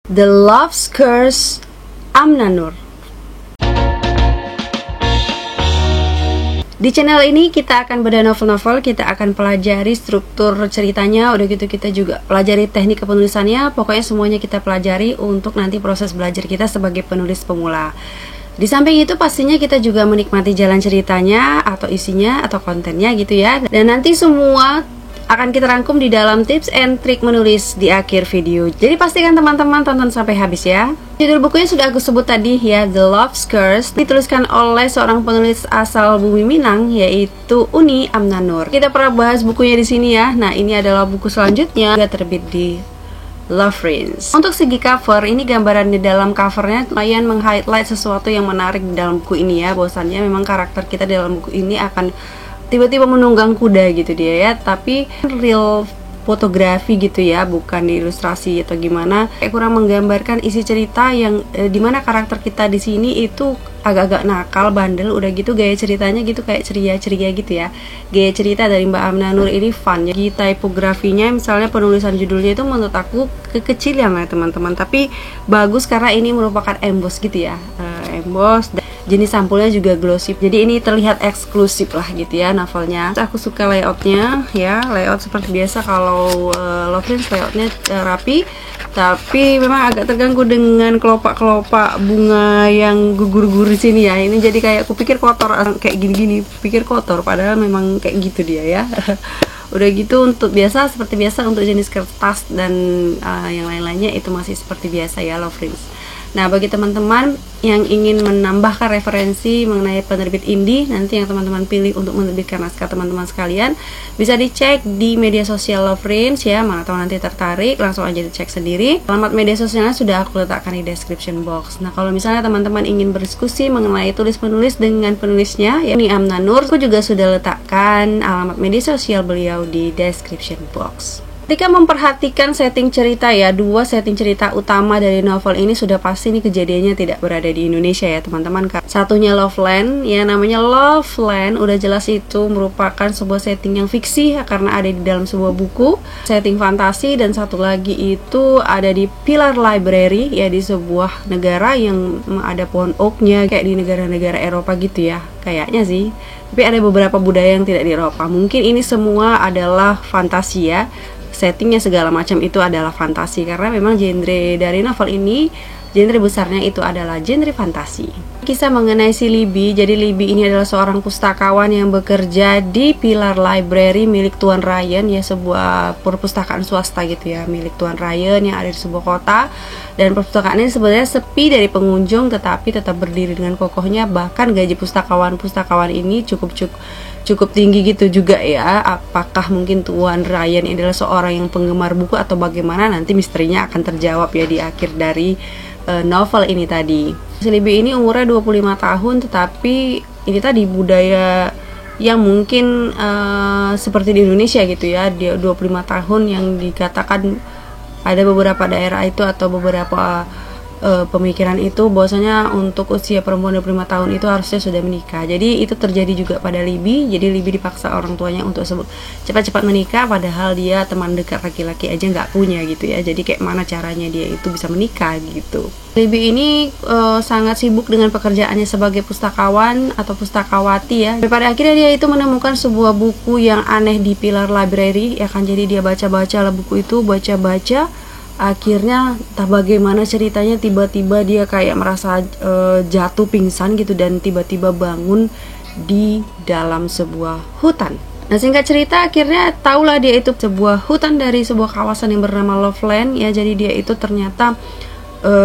The Love's Curse, Amna Noor. Di channel ini kita akan bedah novel-novel, kita akan pelajari struktur ceritanya, udah gitu kita juga pelajari teknik kepenulisannya. Pokoknya semuanya kita pelajari untuk nanti proses belajar kita sebagai penulis pemula. Di samping itu pastinya kita juga menikmati jalan ceritanya atau isinya atau kontennya gitu ya. Dan nanti semua akan kita rangkum di dalam tips and trik menulis di akhir video. Jadi pastikan teman-teman tonton sampai habis ya. Judul bukunya sudah aku sebut tadi ya, The Love's Curse, dituliskan oleh seorang penulis asal Bumi Minang, yaitu Uni Amna Noor. Kita pernah bahas bukunya di sini ya. Nah, ini adalah buku selanjutnya, juga terbit di Lovefrinz. Untuk segi cover, ini gambaran di dalam covernya lumayan meng-highlight sesuatu yang menarik di dalam buku ini ya. Bahwasannya memang karakter kita di dalam buku ini akan tiba-tiba menunggang kuda gitu dia ya, tapi real fotografi gitu ya, bukan di ilustrasi atau gimana. Kayak kurang menggambarkan isi cerita yang dimana karakter kita di sini itu agak-agak nakal, bandel, udah gitu gaya ceritanya gitu kayak ceria-ceria gitu ya. Gaya cerita dari Mbak Amna Noor ini fun ya. Tipografinya misalnya penulisan judulnya itu menurut aku kekecilan ya teman-teman, tapi bagus karena ini merupakan emboss gitu ya, emboss. Jenis sampulnya juga glossy, jadi ini terlihat eksklusif lah gitu ya novelnya. Aku suka layoutnya ya, layout seperti biasa kalau Lovefrinz layoutnya rapi, tapi memang agak terganggu dengan kelopak-kelopak bunga yang gugur-gugur di sini ya. Ini jadi kayak aku pikir kotor, kayak gini-gini, pikir kotor, padahal memang kayak gitu dia ya. Udah gitu untuk biasa seperti biasa untuk jenis kertas dan yang lain-lainnya itu masih seperti biasa ya Lovefrinz. Nah, bagi teman-teman yang ingin menambahkan referensi mengenai penerbit indie, nanti yang teman-teman pilih untuk menerbitkan naskah teman-teman sekalian, bisa dicek di media sosial Lovefrinz ya. Mana tahu nanti tertarik, langsung aja dicek sendiri. Alamat media sosialnya sudah aku letakkan di description box. Nah, kalau misalnya teman-teman ingin berdiskusi mengenai tulis-menulis dengan penulisnya, ya, Uni Amna Noor, aku juga sudah letakkan alamat media sosial beliau di description box. Ketika memperhatikan setting cerita ya, dua setting cerita utama dari novel ini sudah pasti nih kejadiannya tidak berada di Indonesia ya teman-teman. Satunya Loveland ya, namanya Loveland udah jelas itu merupakan sebuah setting yang fiksi ya, karena ada di dalam sebuah buku, setting fantasi. Dan satu lagi itu ada di Pilar Library ya, di sebuah negara yang ada pohon oaknya kayak di negara-negara Eropa gitu ya, kayaknya sih. Tapi ada beberapa budaya yang tidak di Eropa. Mungkin ini semua adalah fantasi ya, settingnya segala macam itu adalah fantasi, karena memang genre dari novel ini, genre besarnya itu adalah genre fantasi. Kisah mengenai si Libby. Jadi Libby ini adalah seorang pustakawan yang bekerja di Pilar Library milik Tuan Ryan ya, sebuah perpustakaan swasta gitu ya, milik Tuan Ryan yang ada di sebuah kota. Dan perpustakaan ini sebenarnya sepi dari pengunjung, tetapi tetap berdiri dengan kokohnya. Bahkan gaji pustakawan ini cukup tinggi gitu juga ya. Apakah mungkin Tuan Ryan adalah seorang yang penggemar buku atau bagaimana, nanti misterinya akan terjawab ya di akhir dari novel ini tadi. Si Libby ini umurnya 25 tahun, tetapi ini tadi budaya yang mungkin seperti di Indonesia gitu ya. Dia 25 tahun yang dikatakan ada beberapa daerah itu atau beberapa pemikiran itu bahwasanya untuk usia perempuan 25 tahun itu harusnya sudah menikah. Jadi itu terjadi juga pada Libby. Jadi Libby dipaksa orang tuanya untuk cepat-cepat menikah, padahal dia teman dekat laki-laki aja nggak punya gitu ya. Jadi kayak mana caranya dia itu bisa menikah gitu. Libby ini sangat sibuk dengan pekerjaannya sebagai pustakawan atau pustakawati ya. Pada akhirnya dia itu menemukan sebuah buku yang aneh di Pilar Library ya kan. Jadi dia baca-baca buku itu, baca-baca. Akhirnya entah bagaimana ceritanya, tiba-tiba dia kayak merasa jatuh pingsan gitu, dan tiba-tiba bangun di dalam sebuah hutan. Nah, singkat cerita akhirnya tahulah dia itu sebuah hutan dari sebuah kawasan yang bernama Loveland ya. Jadi dia itu ternyata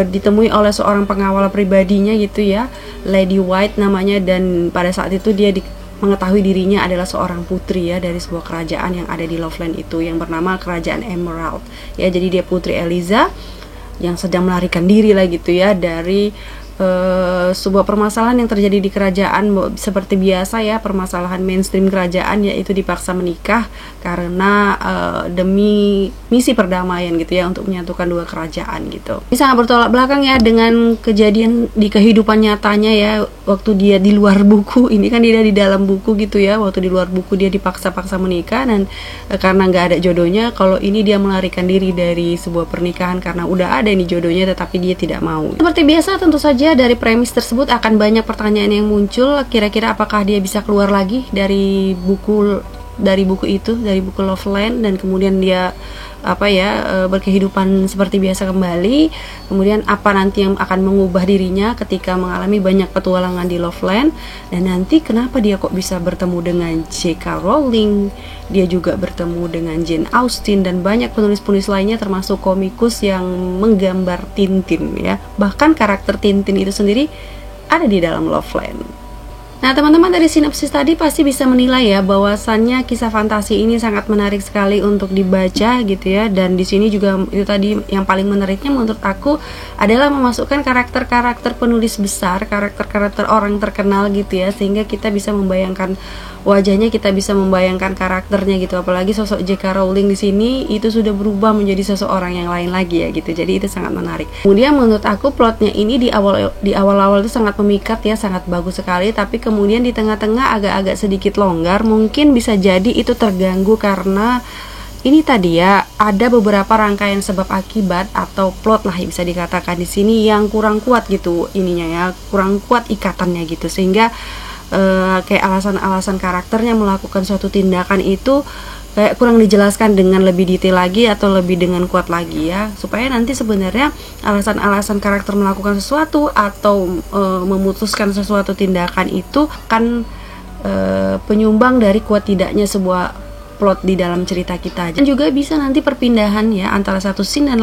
ditemui oleh seorang pengawal pribadinya gitu ya, Lady White namanya. Dan pada saat itu dia mengetahui dirinya adalah seorang putri ya, dari sebuah kerajaan yang ada di Loveland itu yang bernama Kerajaan Emerald ya. Jadi dia Putri Eliza yang sedang melarikan diri lah gitu ya dari sebuah permasalahan yang terjadi di kerajaan seperti biasa ya, permasalahan mainstream kerajaan, yaitu dipaksa menikah karena demi misi perdamaian gitu ya, untuk menyatukan dua kerajaan gitu. Ini sangat bertolak belakang ya dengan kejadian di kehidupan nyatanya ya, waktu dia di luar buku. Ini kan dia di dalam buku gitu ya, waktu di luar buku dia dipaksa-paksa menikah, dan karena nggak ada jodohnya. Kalau ini dia melarikan diri dari sebuah pernikahan karena udah ada ini jodohnya, tetapi dia tidak mau. Seperti biasa, tentu saja dari premis tersebut akan banyak pertanyaan yang muncul. Kira-kira apakah dia bisa keluar lagi dari buku itu, dari buku Loveland, dan kemudian dia berkehidupan seperti biasa kembali. Kemudian apa nanti yang akan mengubah dirinya ketika mengalami banyak petualangan di Loveland, dan nanti kenapa dia kok bisa bertemu dengan J.K. Rowling, dia juga bertemu dengan Jane Austen dan banyak penulis-penulis lainnya, termasuk komikus yang menggambar Tintin ya. Bahkan karakter Tintin itu sendiri ada di dalam Loveland. Nah, teman-teman dari sinopsis tadi pasti bisa menilai ya bahwasannya kisah fantasi ini sangat menarik sekali untuk dibaca gitu ya. Dan di sini juga itu tadi yang paling menariknya menurut aku adalah memasukkan karakter-karakter penulis besar, karakter-karakter orang terkenal gitu ya, sehingga kita bisa membayangkan wajahnya, kita bisa membayangkan karakternya gitu. Apalagi sosok J.K. Rowling di sini itu sudah berubah menjadi seseorang yang lain lagi ya gitu. Jadi itu sangat menarik. Kemudian menurut aku plotnya ini di awal-awal itu sangat memikat ya, sangat bagus sekali. Tapi kemudian di tengah-tengah agak-agak sedikit longgar. Mungkin bisa jadi itu terganggu karena ini tadi ya, ada beberapa rangkaian sebab akibat atau plot lah bisa dikatakan di sini yang kurang kuat gitu ininya ya, kurang kuat ikatannya gitu, sehingga kayak alasan-alasan karakternya melakukan suatu tindakan itu kayak kurang dijelaskan dengan lebih detail lagi atau lebih dengan kuat lagi ya, supaya nanti sebenarnya alasan-alasan karakter melakukan sesuatu atau memutuskan sesuatu tindakan itu kan penyumbang dari kuat tidaknya sebuah plot di dalam cerita kita. Dan juga bisa nanti perpindahan ya antara satu scene dan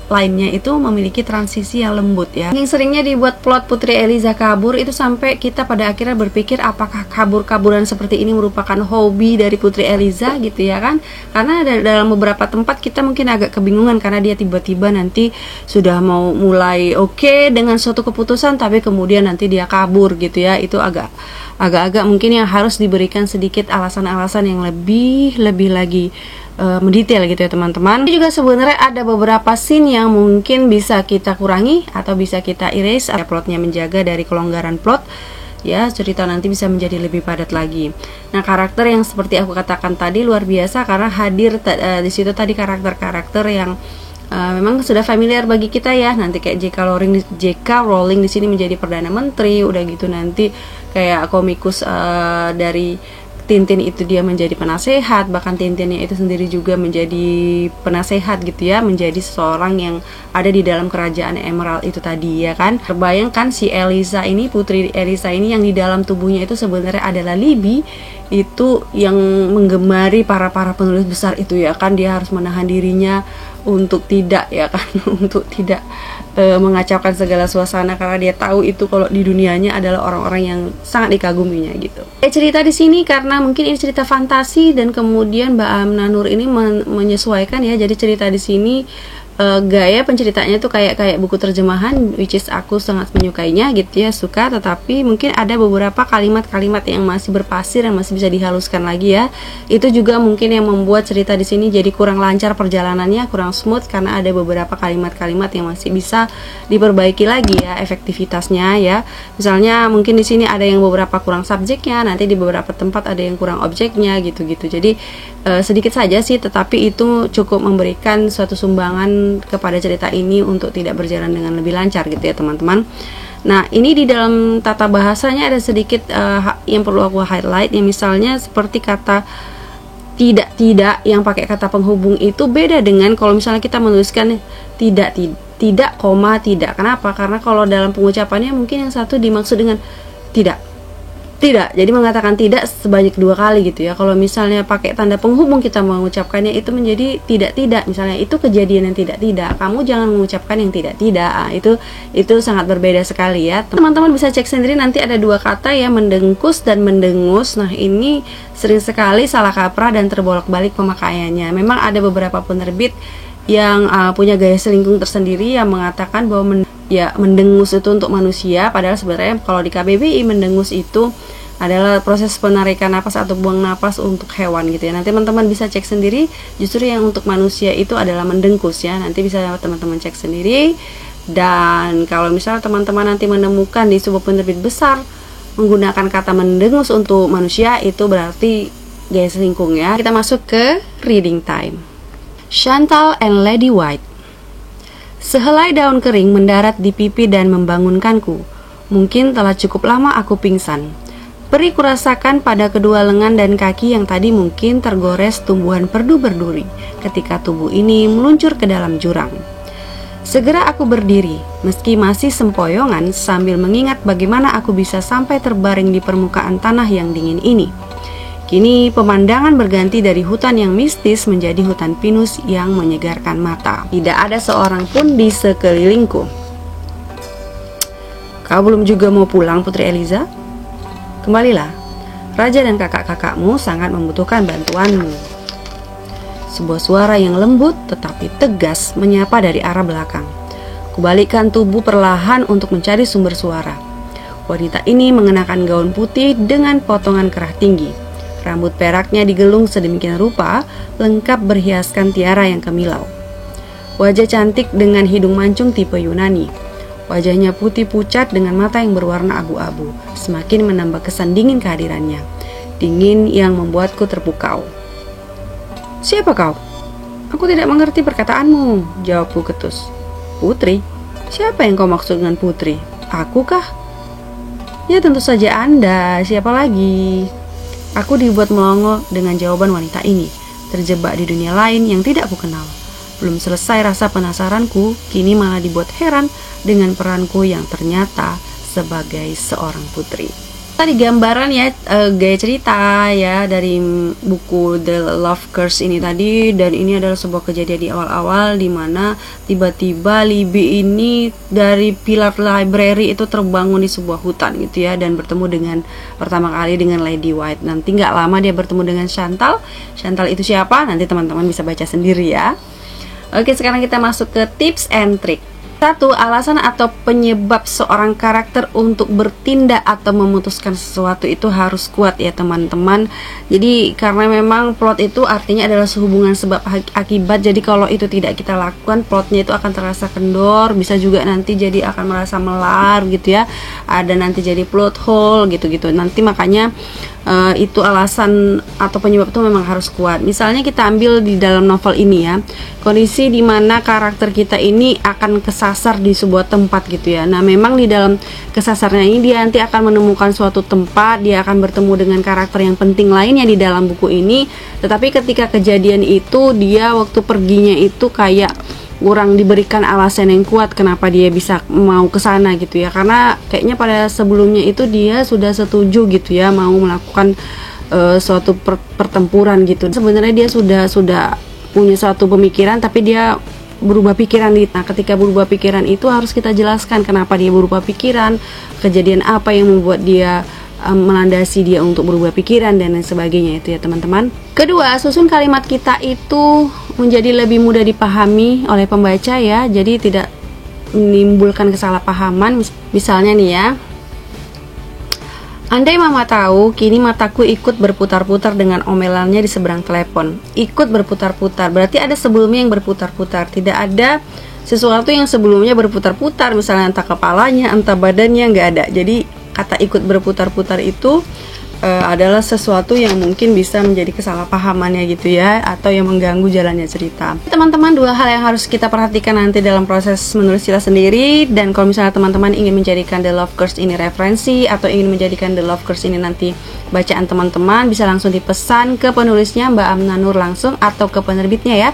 lainnya itu memiliki transisi yang lembut ya. Yang seringnya dibuat plot Putri Eliza kabur itu sampai kita pada akhirnya berpikir apakah kabur-kaburan seperti ini merupakan hobi dari Putri Eliza gitu ya kan. Karena dalam beberapa tempat kita mungkin agak kebingungan karena dia tiba-tiba nanti sudah mau mulai oke dengan suatu keputusan, tapi kemudian nanti dia kabur gitu ya. Itu agak-agak mungkin yang harus diberikan sedikit alasan-alasan yang lebih lagi mendetail gitu ya teman-teman. Ini juga sebenarnya ada beberapa scene yang mungkin bisa kita kurangi atau bisa kita erase, plotnya menjaga dari kelonggaran plot ya, cerita nanti bisa menjadi lebih padat lagi. Nah, karakter yang seperti aku katakan tadi luar biasa karena hadir di situ tadi karakter-karakter yang memang sudah familiar bagi kita ya. Nanti kayak J.K. Rowling di sini menjadi perdana menteri, udah gitu nanti kayak komikus dari Tintin itu dia menjadi penasehat, bahkan Tintinnya itu sendiri juga menjadi penasehat gitu ya, menjadi seseorang yang ada di dalam kerajaan Emerald itu tadi ya kan. Terbayangkan si Eliza ini, Putri Eliza ini yang di dalam tubuhnya itu sebenarnya adalah Libby, itu yang menggemari para penulis besar itu ya kan. Dia harus menahan dirinya untuk tidak ya kan untuk tidak mengacaukan segala suasana karena dia tahu itu kalau di dunianya adalah orang-orang yang sangat dikaguminya gitu. Cerita di sini karena mungkin ini cerita fantasi dan kemudian Mbak Amna Nur ini menyesuaikan ya. Jadi cerita di sini gaya penceritanya tuh kayak buku terjemahan, which is aku sangat menyukainya gitu ya, suka. Tetapi mungkin ada beberapa kalimat-kalimat yang masih berpasir, yang masih bisa dihaluskan lagi ya. Itu juga mungkin yang membuat cerita di sini jadi kurang lancar perjalanannya, kurang smooth karena ada beberapa kalimat-kalimat yang masih bisa diperbaiki lagi ya efektivitasnya ya. Misalnya mungkin di sini ada yang beberapa kurang subjeknya, nanti di beberapa tempat ada yang kurang objeknya gitu-gitu. Jadi sedikit saja sih, tetapi itu cukup memberikan suatu sumbangan kepada cerita ini untuk tidak berjalan dengan lebih lancar gitu ya teman-teman. Nah, ini di dalam tata bahasanya ada sedikit yang perlu aku highlight, yang misalnya seperti kata tidak yang pakai kata penghubung itu beda dengan kalau misalnya kita menuliskan tidak, kenapa? Karena kalau dalam pengucapannya mungkin yang satu dimaksud dengan tidak, jadi mengatakan tidak sebanyak 2 kali gitu ya. Kalau misalnya pakai tanda penghubung kita mengucapkannya itu menjadi tidak, misalnya itu kejadian yang tidak, kamu jangan mengucapkan yang tidak. Itu sangat berbeda sekali ya. Teman-teman bisa cek sendiri, nanti ada 2 kata ya, mendengkus dan mendengus. Nah, ini sering sekali salah kaprah dan terbolak-balik pemakaiannya. Memang ada beberapa penerbit yang punya gaya selingkung tersendiri yang mengatakan bahwa ya mendengus itu untuk manusia, padahal sebenarnya kalau di KBBI mendengus itu adalah proses penarikan napas atau buang napas untuk hewan gitu ya. Nanti teman-teman bisa cek sendiri, justru yang untuk manusia itu adalah mendengkus ya. Nanti bisa teman-teman cek sendiri. Dan kalau misalnya teman-teman nanti menemukan di sebuah penerbit besar menggunakan kata mendengus untuk manusia, itu berarti gaya selingkuh ya. Kita masuk ke reading time. Chantal and Lady White. Sehelai daun kering mendarat di pipi dan membangunkanku. Mungkin telah cukup lama aku pingsan. Peri kurasakan pada kedua lengan dan kaki yang tadi mungkin tergores tumbuhan perdu berduri ketika tubuh ini meluncur ke dalam jurang. Segera aku berdiri, meski masih sempoyongan sambil mengingat bagaimana aku bisa sampai terbaring di permukaan tanah yang dingin ini. Kini pemandangan berganti dari hutan yang mistis menjadi hutan pinus yang menyegarkan mata. Tidak ada seorang pun di sekelilingku. Kau belum juga mau pulang, Putri Eliza? Kembalilah, raja dan kakak-kakakmu sangat membutuhkan bantuanmu. Sebuah suara yang lembut tetapi tegas menyapa dari arah belakang. Kubalikkan tubuh perlahan untuk mencari sumber suara. Wanita ini mengenakan gaun putih dengan potongan kerah tinggi. Rambut peraknya digelung sedemikian rupa, lengkap berhiaskan tiara yang kemilau. Wajah cantik dengan hidung mancung tipe Yunani. Wajahnya putih pucat dengan mata yang berwarna abu-abu, semakin menambah kesan dingin kehadirannya. Dingin yang membuatku terpukau. Siapa kau? Aku tidak mengerti perkataanmu, jawabku ketus. Putri? Siapa yang kau maksud dengan putri? Aku kah? Ya tentu saja Anda, siapa lagi? Aku dibuat melongo dengan jawaban wanita ini, terjebak di dunia lain yang tidak aku kenal. Belum selesai rasa penasaranku, kini malah dibuat heran dengan peranku yang ternyata sebagai seorang putri. Tadi gambaran ya, gaya cerita ya dari buku The Love Curse ini tadi. Dan ini adalah sebuah kejadian di awal-awal di mana tiba-tiba Libby ini dari pilar library itu terbangun di sebuah hutan gitu ya, dan bertemu dengan pertama kali dengan Lady White. Nanti nggak lama dia bertemu dengan Chantal. Chantal itu siapa? Nanti teman-teman bisa baca sendiri ya. Oke, sekarang kita masuk ke tips and trick. 1. Alasan atau penyebab seorang karakter untuk bertindak atau memutuskan sesuatu itu harus kuat ya teman-teman. Jadi karena memang plot itu artinya adalah sehubungan sebab akibat. Jadi kalau itu tidak kita lakukan, plotnya itu akan terasa kendor, bisa juga nanti jadi akan merasa melar gitu ya. Ada nanti jadi plot hole gitu-gitu. Nanti makanya itu alasan atau penyebab itu memang harus kuat. Misalnya kita ambil di dalam novel ini ya, kondisi di mana karakter kita ini akan kesasar di sebuah tempat gitu ya. Nah memang di dalam kesasarnya ini dia nanti akan menemukan suatu tempat, dia akan bertemu dengan karakter yang penting lainnya di dalam buku ini. Tetapi ketika kejadian itu dia waktu perginya itu kayak kurang diberikan alasan yang kuat kenapa dia bisa mau ke sana gitu ya, karena kayaknya pada sebelumnya itu dia sudah setuju gitu ya mau melakukan suatu pertempuran gitu. Sebenarnya dia sudah punya suatu pemikiran tapi dia berubah pikiran. Nah ketika berubah pikiran itu harus kita jelaskan kenapa dia berubah pikiran, kejadian apa yang membuat dia melandasi dia untuk berubah pikiran dan lain sebagainya itu ya teman-teman. Kedua, susun kalimat kita itu menjadi lebih mudah dipahami oleh pembaca ya, jadi tidak menimbulkan kesalahpahaman. Misalnya nih ya, andai mama tahu, kini mataku ikut berputar-putar dengan omelannya di seberang telepon. Ikut berputar-putar, berarti ada sebelumnya yang berputar-putar. Tidak ada sesuatu yang sebelumnya berputar-putar, misalnya entah kepalanya, entah badannya, nggak ada. Jadi kata ikut berputar-putar itu adalah sesuatu yang mungkin bisa menjadi kesalahpahamannya gitu ya, atau yang mengganggu jalannya cerita. Teman-teman, dua hal yang harus kita perhatikan nanti dalam proses menulis cerita sendiri. Dan kalau misalnya teman-teman ingin menjadikan The Love Curse ini referensi atau ingin menjadikan The Love Curse ini nanti bacaan teman-teman, bisa langsung dipesan ke penulisnya Mbak Amna Nur langsung atau ke penerbitnya ya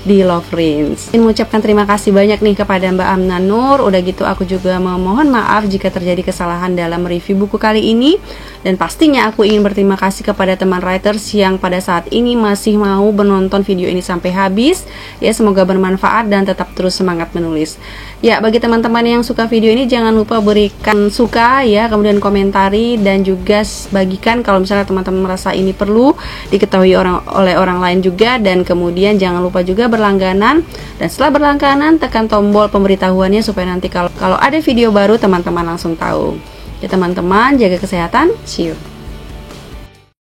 di Lovrins. Ingin mengucapkan terima kasih banyak nih kepada Mbak Amna Nur. Udah gitu aku juga memohon maaf jika terjadi kesalahan dalam review buku kali ini. Dan pastinya aku ingin berterima kasih kepada teman writers yang pada saat ini masih mau menonton video ini sampai habis. Ya, semoga bermanfaat dan tetap terus semangat menulis. Ya, bagi teman-teman yang suka video ini jangan lupa berikan suka ya, kemudian komentari dan juga bagikan kalau misalnya teman-teman merasa ini perlu diketahui oleh orang lain juga. Dan kemudian jangan lupa juga berlangganan, dan setelah berlangganan tekan tombol pemberitahuannya supaya nanti kalau ada video baru teman-teman langsung tahu. Ya teman-teman, jaga kesehatan, see you.